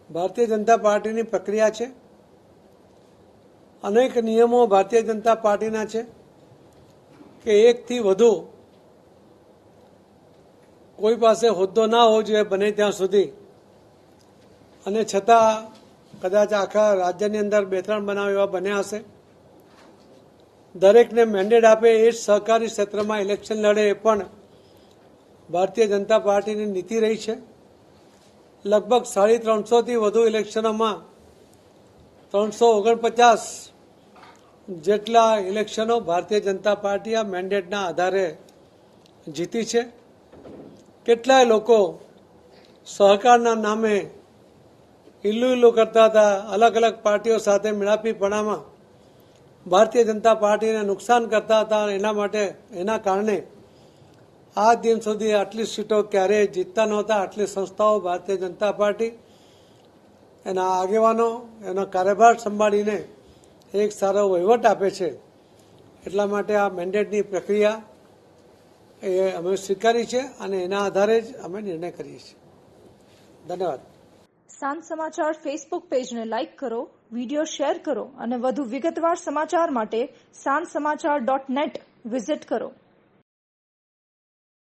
ભારતીય જનતા પાર્ટીની પ્રક્રિયા છે. અનેક નિયમો ભારતીય જનતા પાર્ટીના છે કે એકથી વધુ કોઈ પાસે હોદ્દો ના હોવો જોઈએ બને ત્યાં સુધી, અને છતાં કદાચ આખા રાજ્યની અંદર 2-3 બનાવ એવા બન્યા હશે. દરેકને મેન્ડેટ આપે એ જ સહકારી ક્ષેત્રમાં ઇલેક્શન લડે એ પણ ભારતીય જનતા પાર્ટીની નીતિ રહી છે. લગભગ 350થી વધુ ઇલેક્શનોમાં 349 જેટલા ઇલેક્શનો ભારતીય જનતા પાર્ટી આ મેન્ડેટના આધારે જીતી છે. કેટલાય લોકો સહકારના નામે ઇલ્લુ કરતા હતા, અલગ અલગ પાર્ટીઓ સાથે મેળાપીપણામાં ભારતીય જનતા પાર્ટીને નુકસાન કરતા હતા. એના કારણે આ દિન સુધી આટલી સીટો ક્યારેય જીતતા નહોતા. આટલી સંસ્થાઓ ભારતીય જનતા પાર્ટી એના આગેવાનો એનો કાર્યભાર સંભાળીને એક સારો વહીવટ આપે છે. એટલા માટે આ મેન્ડેટની પ્રક્રિયા એ અમે સ્વીકારી છે અને એના આધારે જ અમે નિર્ણય કરીએ છીએ. ધન્યવાદ. સાંજ સમાચાર ફેસબુક પેજને લાઇક કરો, વિડીયો શેર કરો અને વધુ વિગતવાર સમાચાર માટે sanssamachar.net વિઝિટ કરો.